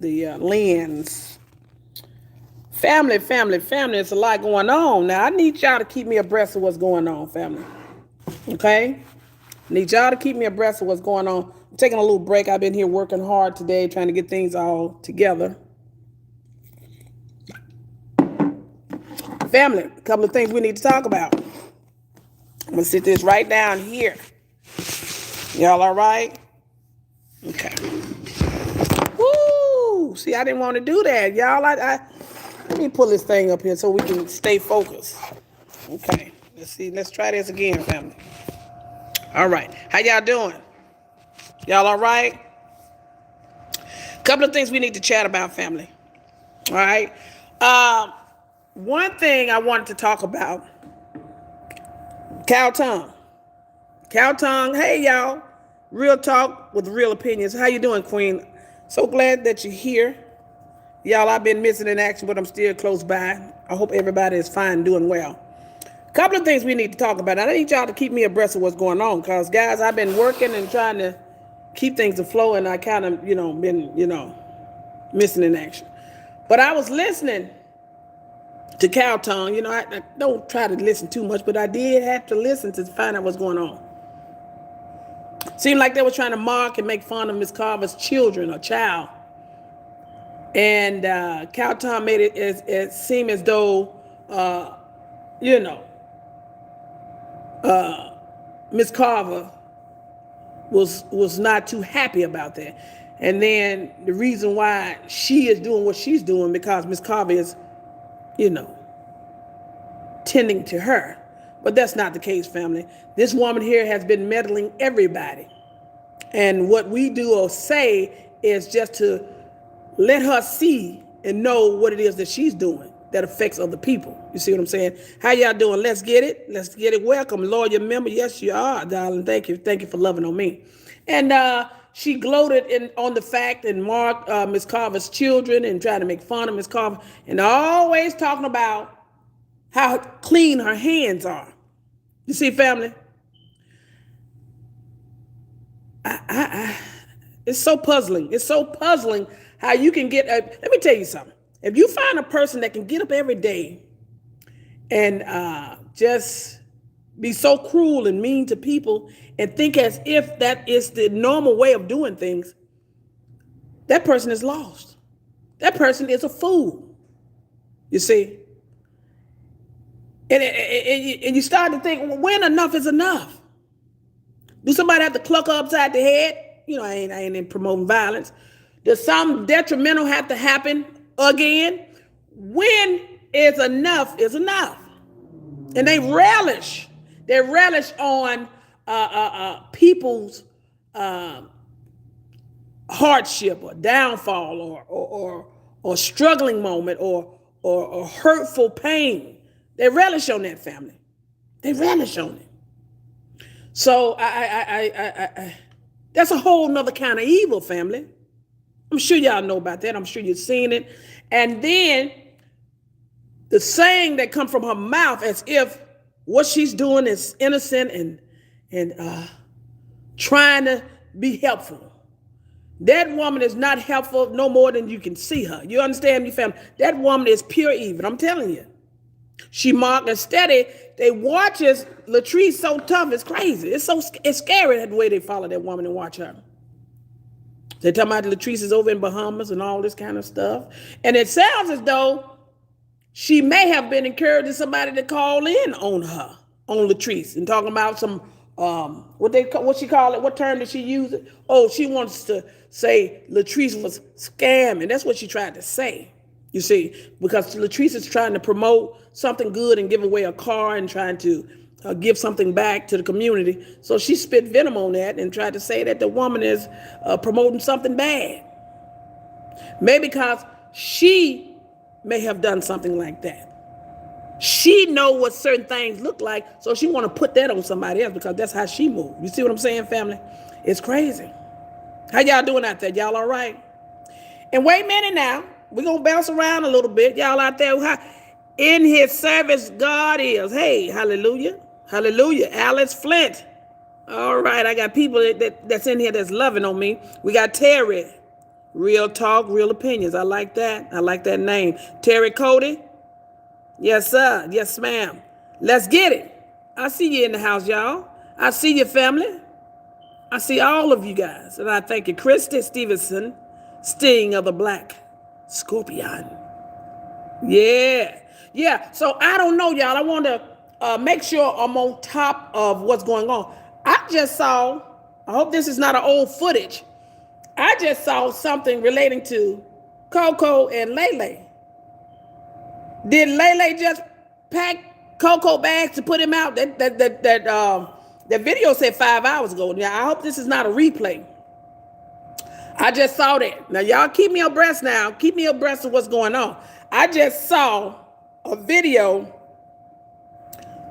the lens. Family. There's a lot going on. Now, I need y'all to keep me abreast of what's going on, family. Okay? Need y'all to keep me abreast of what's going on. I'm taking a little break. I've been here working hard today, trying to get things all together. Family, a couple of things we need to talk about. I'm going to sit this right down here. Y'all all right? Okay. Woo! See, I didn't want to do that, y'all. Let me pull this thing up here so we can stay focused. Okay. Let's see. Let's try this again, family. All right. How y'all doing? Y'all all right? Couple of things we need to chat about, family. All right. One thing I wanted to talk about. Cow tongue. Cow tongue. Hey, y'all. Real talk with real opinions. How you doing, Queen? So glad that you're here. Y'all, I've been missing in action, but I'm still close by. I hope everybody is fine, doing well. A couple of things we need to talk about. I need y'all to keep me abreast of what's going on, because, guys, I've been working and trying to keep things afloat, and I kind of, been, missing in action. But I was listening to Cow Tongue. I don't try to listen too much, but I did have to listen to find out what's going on. Seemed like they were trying to mock and make fun of Miss Carver's children or child. And Cow Tongue made it seem as though, Miss Carver was not too happy about that. And then the reason why she is doing what she's doing, because Miss Carver is, tending to her. But that's not the case, family. This woman here has been meddling everybody. And what we do or say is just to let her see and know what it is that she's doing that affects other people. You see what I'm saying? How y'all doing? Let's get it. Let's get it. Welcome, loyal member. Yes, you are, darling. Thank you. Thank you for loving on me. And she gloated on the fact and marked Miss Carver's children and tried to make fun of Miss Carver, and always talking about how clean her hands are. You see, family? It's so puzzling. It's so puzzling how you can get, let me tell you something. If you find a person that can get up every day and just be so cruel and mean to people and think as if that is the normal way of doing things, that person is lost. That person is a fool. You see? And you start to think, well, when enough is enough? Do somebody have to cluck her upside the head? I ain't in promoting violence. Does some detrimental have to happen again? When is enough is enough? And they relish on people's hardship or downfall or struggling moment or hurtful pain. They relish on that, family. They relish on it. So I that's a whole nother kind of evil, family. I'm sure y'all know about that. I'm sure you've seen it. And then the saying that come from her mouth as if what she's doing is innocent and trying to be helpful. That woman is not helpful no more than you can see her. You understand me, family? That woman is pure evil. I'm telling you. She marked and steady. They watches Latrice so tough. It's crazy. It's scary the way they follow that woman and watch her. They're talking about Latrice is over in Bahamas and all this kind of stuff. And it sounds as though she may have been encouraging somebody to call in on her, on Latrice, and talking about some, what she call it? What term did she use it? Oh, she wants to say Latrice was scamming. That's what she tried to say. You see, because Latrice is trying to promote something good and give away a car and trying to give something back to the community. So she spit venom on that and tried to say that the woman is promoting something bad. Maybe because she may have done something like that. She know what certain things look like, so she want to put that on somebody else because that's how she moves. You see what I'm saying, family? It's crazy. How y'all doing out there? Y'all all right? And wait a minute now. We're going to bounce around a little bit. Y'all out there, how in his service God is. Hey, hallelujah. Hallelujah. Alice Flint. All right, I got people that's in here that's loving on me. We got Terry. Real talk, real opinions. I like that. I like that name. Terry Cody. Yes, sir. Yes, ma'am. Let's get it. I see you in the house, y'all. I see your family. I see all of you guys. And I thank you. Christy Stevenson, Sting of the Black Scorpion. Yeah. Yeah. So I don't know, y'all. I want to make sure I'm on top of what's going on. I just saw, I hope this is not an old footage. I just saw something relating to Coco and Lele. Did Lele just pack Coco bags to put him out? That video said 5 hours ago. Now, I hope this is not a replay. I just saw that. Now, y'all keep me abreast now. Keep me abreast of what's going on. I just saw a video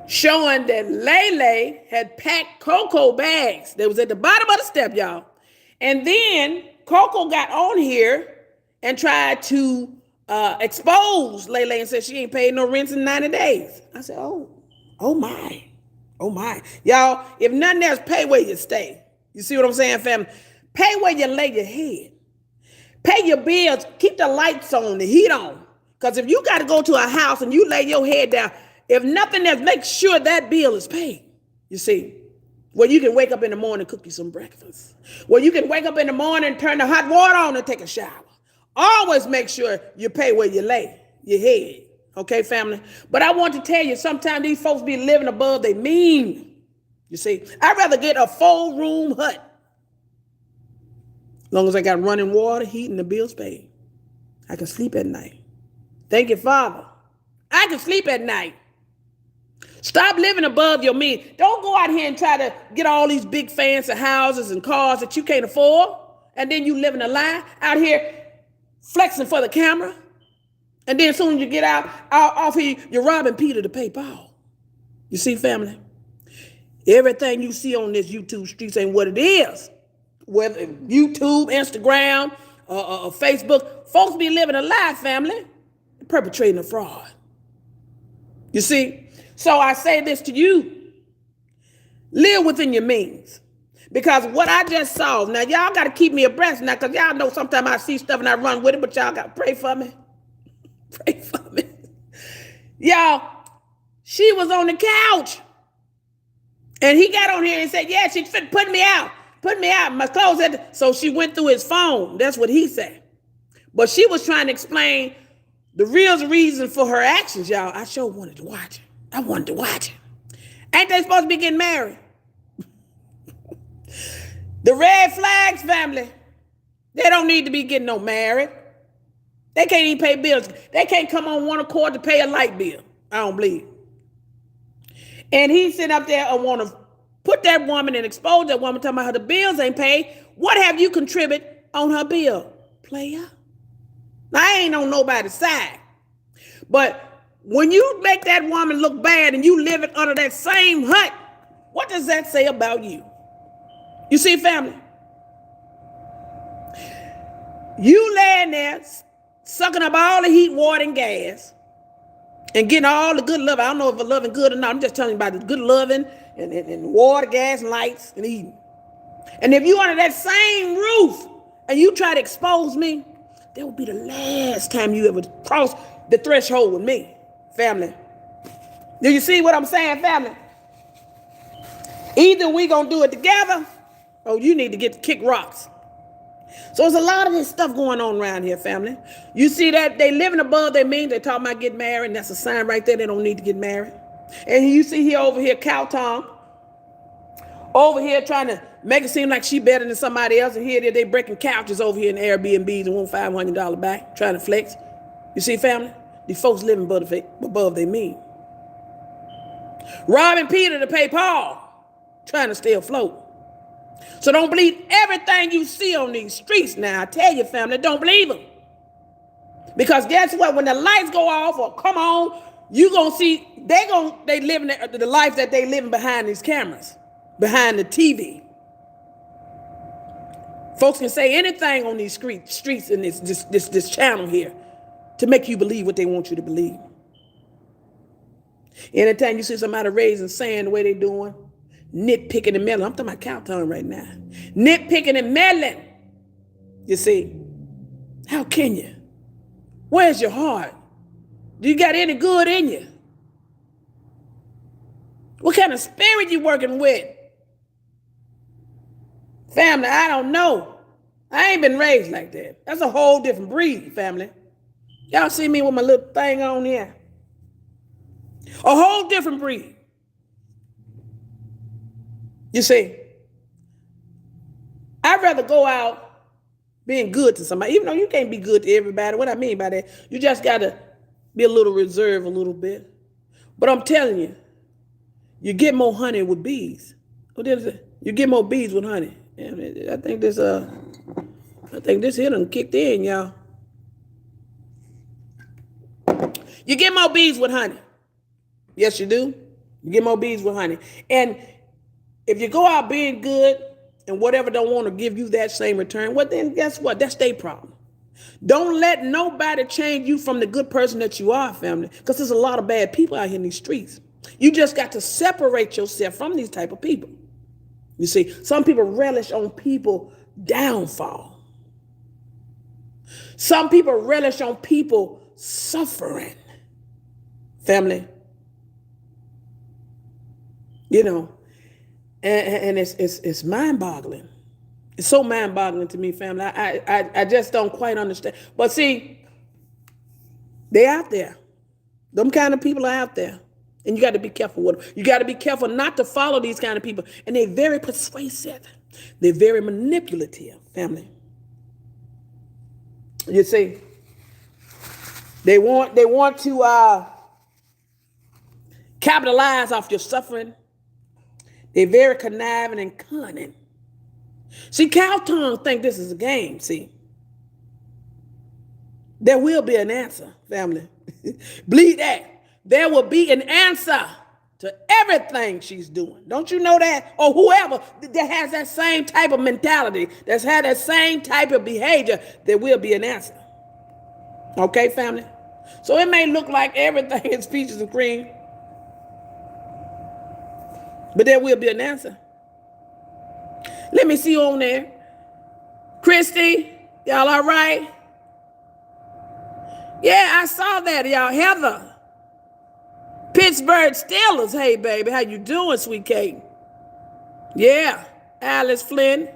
showing that Lele had packed Coco bags. They was at the bottom of the step, y'all. And then Coco got on here and tried to expose Lele and said she ain't paid no rent in 90 days. I said, oh my. Y'all, if nothing else, pay where you stay. You see what I'm saying, family? Pay where you lay your head. Pay your bills. Keep the lights on, the heat on. Because if you got to go to a house and you lay your head down, if nothing else, make sure that bill is paid. You see? Where you can wake up in the morning and cook you some breakfast. Where you can wake up in the morning and turn the hot water on and take a shower. Always make sure you pay where you lay your head. Okay, family? But I want to tell you, sometimes these folks be living above their mean. You see? I'd rather get a 4-room hut. As long as I got running water, heat, and the bills paid. I can sleep at night. Thank you, Father. I can sleep at night. Stop living above your means. Don't go out here and try to get all these big fancy houses and cars that you can't afford. And then you living a lie out here flexing for the camera. And then as soon as you get out off here, you're robbing Peter to pay Paul. You see, family? Everything you see on this YouTube streets ain't what it is. Whether YouTube, Instagram, or Facebook, folks be living a lie, family, perpetrating a fraud. You see? So I say this to you. Live within your means. Because what I just saw, now y'all got to keep me abreast now, because y'all know sometimes I see stuff and I run with it, but y'all got to pray for me. Pray for me. Y'all, she was on the couch. And he got on here and said, yeah, she put me out. Put me out. My clothes had so she went through his phone. That's what he said. But she was trying to explain the real reason for her actions, y'all. I sure wanted to watch it. I wanted to watch it. Ain't they supposed to be getting married? The red flags family, they don't need to be getting no married. They can't even pay bills. They can't come on one accord to pay a light bill. I don't believe. And he sit up there and want to put that woman and expose that woman, talking about how the bills ain't paid. What have you contributed on her bill, player? Now, I ain't on nobody's side. But when you make that woman look bad and you live it under that same hut, what does that say about you? You see, family? You laying there, sucking up all the heat, water, and gas, and getting all the good love. I don't know if it's loving good or not. I'm just telling you about the good loving and water, gas, and lights, and eating. And if you under that same roof and you try to expose me, that will be the last time you ever cross the threshold with me, family. Do you see what I'm saying, family? Either we gonna do it together, or you need to get to kick rocks. So there's a lot of this stuff going on around here, family. You see that they living above their means. They talking about getting married, and that's a sign right there they don't need to get married. And you see here over here, cow tongue, over here trying to make it seem like she better than somebody else. And here they breaking couches over here in Airbnbs and want $500 back, trying to flex. You see, family? These folks living above their means. Robbing Peter to pay Paul, trying to stay afloat. So don't believe everything you see on these streets now. I tell you, family, don't believe them. Because guess what? When the lights go off or come on, you gonna see they living the life that they living behind these cameras, behind the TV. Folks can say anything on these streets in this channel here to make you believe what they want you to believe. Anytime you see somebody raising sand the way they doing, nitpicking and meddling. I'm talking about cow tongue right now. Nitpicking and meddling. You see, How can you? Where's your heart? Do you got any good in you? What kind of spirit you working with? Family, I don't know. I ain't been raised like that. That's a whole different breed, family. Y'all see me with my little thing on here? A whole different breed. You see, I'd rather go out being good to somebody, even though you can't be good to everybody. What I mean by that, you just got to be a little reserved a little bit. But I'm telling you, you get more honey with bees. What is it? You get more bees with honey. I think this here done kicked in, y'all. You get more bees with honey. Yes, you do. You get more bees with honey. And if you go out being good and whatever don't want to give you that same return, well, then guess what? That's their problem. Don't let nobody change you from the good person that you are, family, because there's a lot of bad people out here in these streets. You just got to separate yourself from these type of people. You see, some people relish on people downfall. Some people relish on people suffering. Family. You know, and it's mind-boggling. It's so mind-boggling to me, family. I just don't quite understand. But see, they're out there. Them kind of people are out there. And you got to be careful with them. You got to be careful not to follow these kind of people. And they're very persuasive. They're very manipulative, family. You see, they want to capitalize off your suffering. They're very conniving and cunning. See, cow tongue think this is a game, see. There will be an answer, family. Believe that. There will be an answer to everything she's doing. Don't you know that? Or whoever that has that same type of mentality, that's had that same type of behavior, there will be an answer. Okay, family? So it may look like everything is peaches and cream, but there will be an answer. Let me see you on there. Christy, y'all all right? Yeah, I saw that, y'all. Heather. Pittsburgh Steelers. Hey, baby, how you doing, sweet cake? Yeah. Alice Flynn.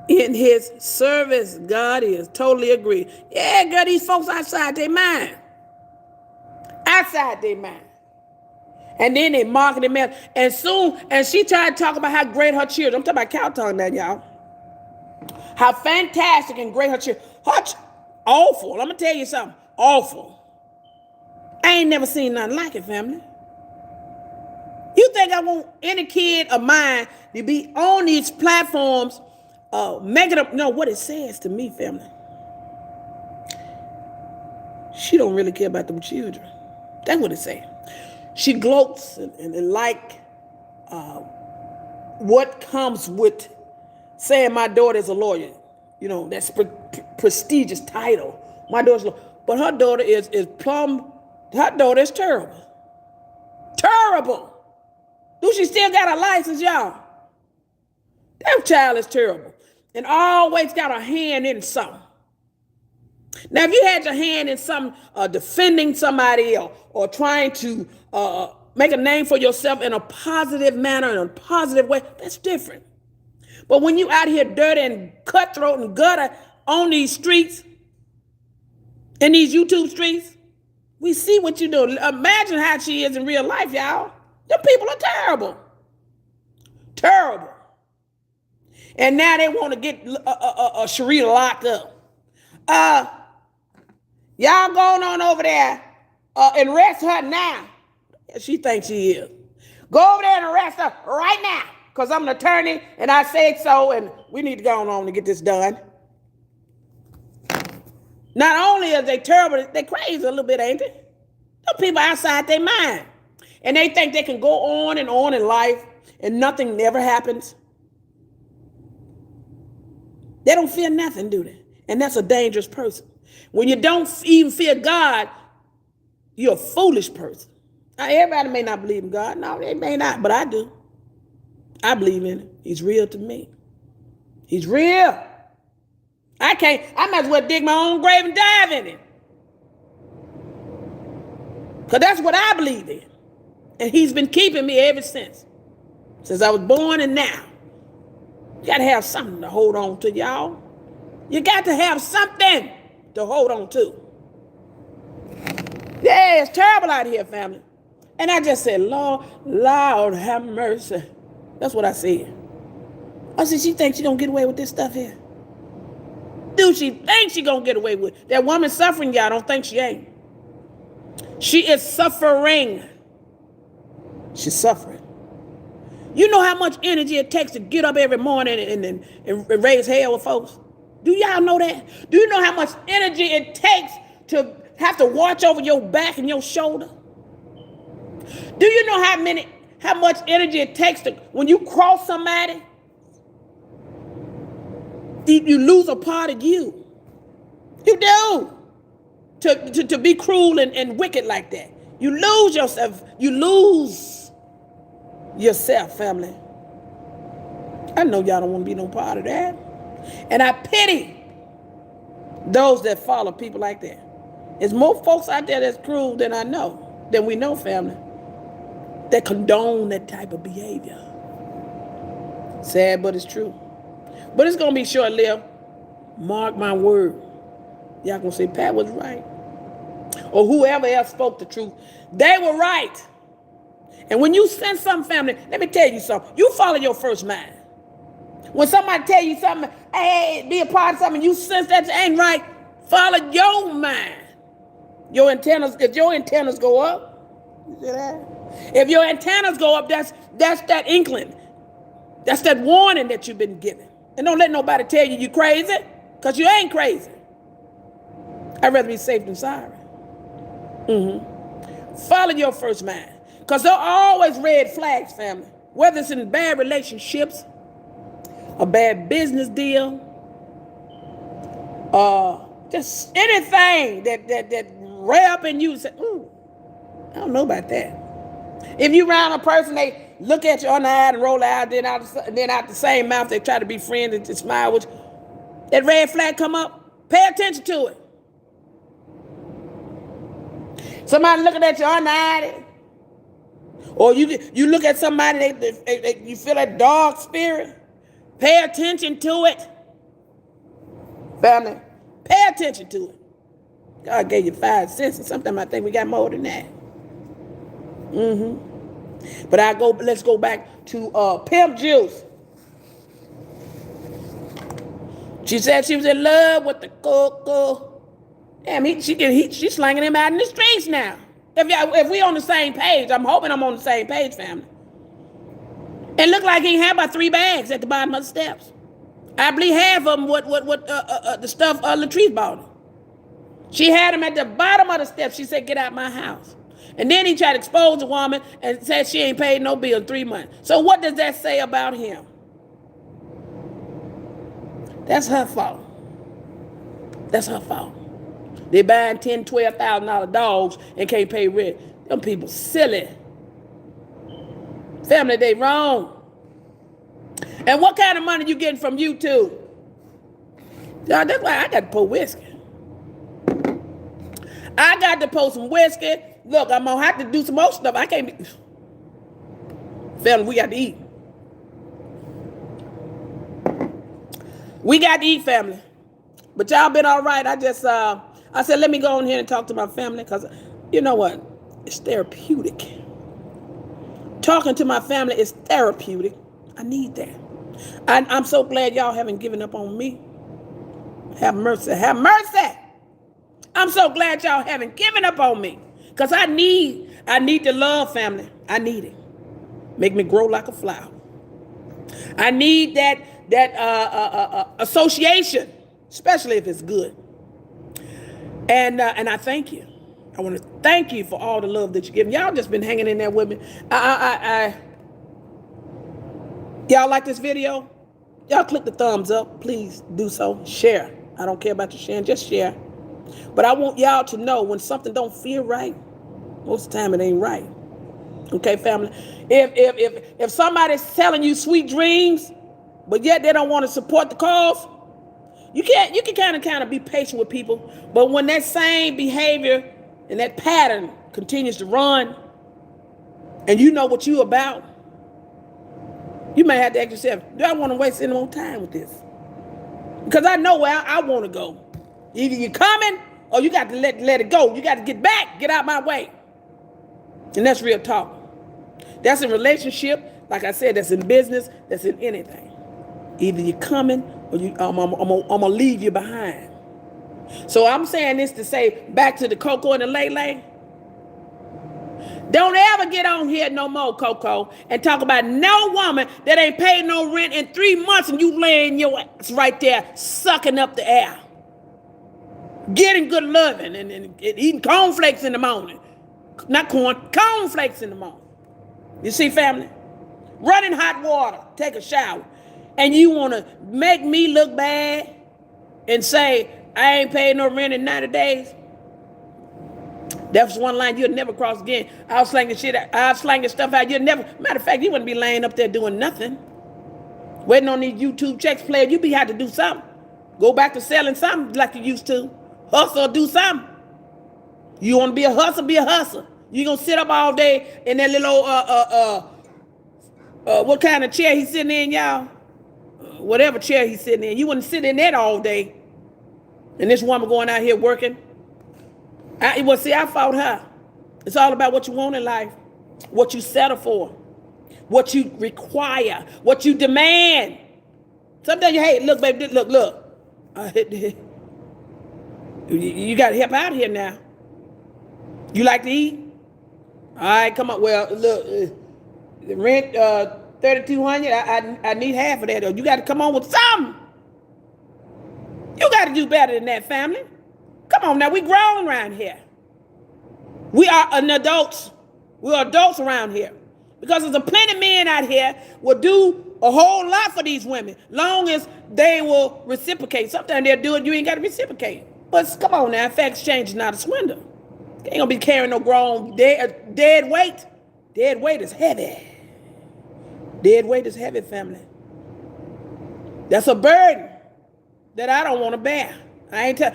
In his service, God is. Totally agree. Yeah, girl, these folks outside their mind. Outside their mind. And then they market him out. And she tried to talk about how great her children. I'm talking about cow tongue now, y'all. How fantastic and great her children. Awful. I'm going to tell you something. Awful. I ain't never seen nothing like it, family. You think I want any kid of mine to be on these platforms making up? No, what it says to me, family. She don't really care about them children. That's what it says. She gloats and like what comes with saying my daughter is a lawyer. You know, that's prestigious title. My daughter's a lawyer. But her daughter is plumb. Her daughter is terrible. Terrible. Do she still got a license, y'all? That child is terrible. And always got her hand in something. Now, if you had your hand in something, defending somebody else or trying to make a name for yourself in a positive manner, in a positive way, that's different. But when you out here dirty and cutthroat and gutter on these streets, in these YouTube streets, we see what you do. Imagine how she is in real life, y'all. Them people are terrible. Terrible. And now they want to get Sharita locked up. Y'all going on over there and arrest her now. She thinks she is. Go over there and arrest her right now. Because I'm an attorney and I said so and we need to go on to get this done. Not only are they terrible, they're crazy a little bit, ain't they? Some people outside their mind. And they think they can go on in life and nothing never happens. They don't fear nothing, do they? And that's a dangerous person. When you don't even fear God, you're a foolish person. Now, everybody may not believe in God. No, they may not, but I do. I believe in him. He's real to me. He's real. I might as well dig my own grave and dive in it. Because that's what I believe in. And he's been keeping me ever since I was born and now. You got to have something to hold on to, y'all. You got to have something to hold on to. Yeah, it's terrible out here, family. And I just said, Lord, have mercy. That's what I said. I said, she thinks she gonna get away with this stuff here. Do she think she gonna get away with it? That woman suffering, y'all, don't think she ain't. She is suffering. She's suffering. You know how much energy it takes to get up every morning and raise hell with folks? Do y'all know that? Do you know how much energy it takes to have to watch over your back and your shoulder? Do you know how much energy it takes to, when you cross somebody, you lose a part of you? You do. To be cruel and wicked like that. You lose yourself. You lose yourself, family. I know y'all don't want to be no part of that. And I pity those that follow people like that. There's more folks out there that's cruel than we know, family, that condone that type of behavior. Sad, but it's true. But it's going to be short-lived. Mark my word. Y'all going to say, Pat was right. Or whoever else spoke the truth. They were right. And when you sense something, family, let me tell you something. You follow your first mind. When somebody tell you something, hey, be a part of something, you sense that ain't right, follow your mind. If your antennas go up, you see that? If your antennas go up, that's that inkling. That's that warning that you've been given. And don't let nobody tell you you're crazy, because you ain't crazy. I'd rather be safe than sorry. Follow your first mind. Because there are always red flags, family. Whether it's in bad relationships, a bad business deal, just anything that rear up in you and say, ooh, I don't know about that. If you around a person, they look at you on the eye and roll out, then out the same mouth, they try to be friends and smile with you. That red flag come up, pay attention to it. Somebody looking at you on the eye, or you look at somebody, you feel that dog spirit, pay attention to it. Family, pay attention to it. God gave you 5 senses. Sometimes I think we got more than that. But let's go back to Pimp Juice. She said she was in love with the coco. Damn, she's slanging him out in the streets now. If we on the same page, I'm hoping I'm on the same page, family. And look like he had about 3 bags at the bottom of the steps. I believe half of them what the stuff Latrice bought him. She had him at the bottom of the steps. She said, get out my house. And then he tried to expose the woman and said she ain't paid no bill in 3 months. So what does that say about him? That's her fault. That's her fault. They buying $10,000, $12,000 dogs and can't pay rent. Them people silly. Family, they wrong. And what kind of money you getting from YouTube? Y'all, that's why I got to pour whiskey. I got to pour some whiskey. Look, I'm going to have to do some more stuff. I can't be... Family, we got to eat. We got to eat, family. But y'all been all right. I said, let me go in here and talk to my family, because you know what? It's therapeutic. Talking to my family is therapeutic. I need that. I'm so glad y'all haven't given up on me. Have mercy. Have mercy. I'm so glad y'all haven't given up on me, because I need the love, family. I need it. Make me grow like a flower. I need that association, especially if it's good. And I thank you. I want to thank you for all the love that you give. Y'all just been hanging in there with me. Y'all like this video? Y'all click the thumbs up. Please do so. Share. I don't care about you sharing. Just share. But I want y'all to know when something don't feel right, most of the time it ain't right. Okay, family? If somebody's telling you sweet dreams, but yet they don't want to support the cause, You can kind of be patient with people, but when that same behavior and that pattern continues to run, and you know what you about, you may have to ask yourself, do I want to waste any more time with this? Because I know where I want to go. Either you're coming or you got to let it go. You got to get back, get out my way. And that's real talk. That's in relationship, like I said, that's in business, that's in anything. Either you're coming or I'm gonna leave you behind. So I'm saying this to say, back to the Coco and the Lele. Don't ever get on here no more, Coco, and talk about no woman that ain't paid no rent in 3 months and you laying your ass right there sucking up the air. Getting good loving and eating cornflakes in the morning. Not cornflakes in the morning. You see, family? Running hot water, take a shower. And you want to make me look bad and say, I ain't paid no rent in 90 days? That's one line you'll never cross again. I was slanging stuff out. You'll never, matter of fact, you wouldn't be laying up there doing nothing. Waiting on these YouTube checks playing. You have to do something. Go back to selling something like you used to. Hustle or do something. You want to be a hustler, be a hustler. You gonna sit up all day in that little what kind of chair he's sitting in, y'all? Whatever chair he's sitting in. You wouldn't sit in that all day. And this woman going out here working. I fought her. It's all about what you want in life, what you settle for, what you require, what you demand. Sometimes you hate, look, baby, look. You got to help out here now. You like to eat? All right, come on. Well, look, the rent, $3,200. I need half of that. You got to come on with something. You got to do better than that, family. Come on now, we grown around here. We are adults. We're adults around here. Because there's a plenty of men out here will do a whole lot for these women, long as they will reciprocate. Sometimes they'll do it, you ain't got to reciprocate. But come on now, fair exchange is not a swindle. You ain't gonna be carrying no grown dead weight. Dead weight is heavy. Dead weight is heavy, family. That's a burden that I don't want to bear. I ain't tell.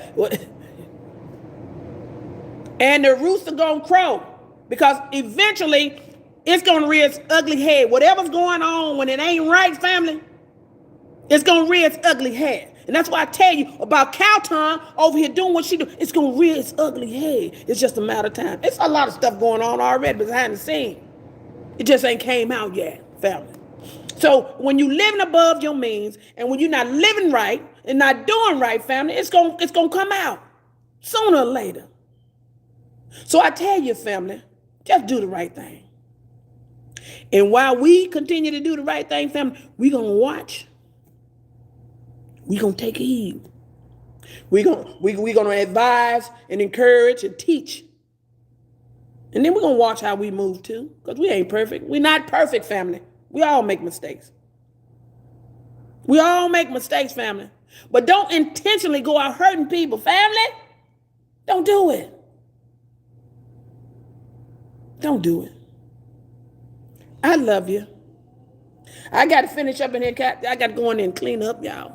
And the rooster gonna crow, because eventually it's gonna rear its ugly head. Whatever's going on when it ain't right, family, it's gonna rear its ugly head. And that's why I tell you about Cowton over here doing what she do. It's gonna rear its ugly head. It's just a matter of time. It's a lot of stuff going on already behind the scene. It just ain't came out yet, family. So when you living above your means, and when you're not living right and not doing right, family, it's gonna come out sooner or later. So I tell you, family, just do the right thing. And while we continue to do the right thing, family, we're gonna watch. We're gonna take heed. We're gonna advise and encourage and teach. And then we're gonna watch how we move too, because we ain't perfect. We're not perfect, family. We all make mistakes. We all make mistakes, family. But don't intentionally go out hurting people, family. Don't do it. Don't do it. I love you. I got to finish up in here. I got to go in there and clean up, y'all.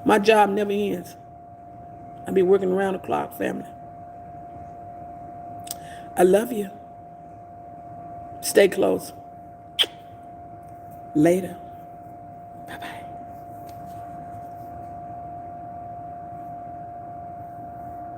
My job never ends. I be working around the clock, family. I love you. Stay close. Later.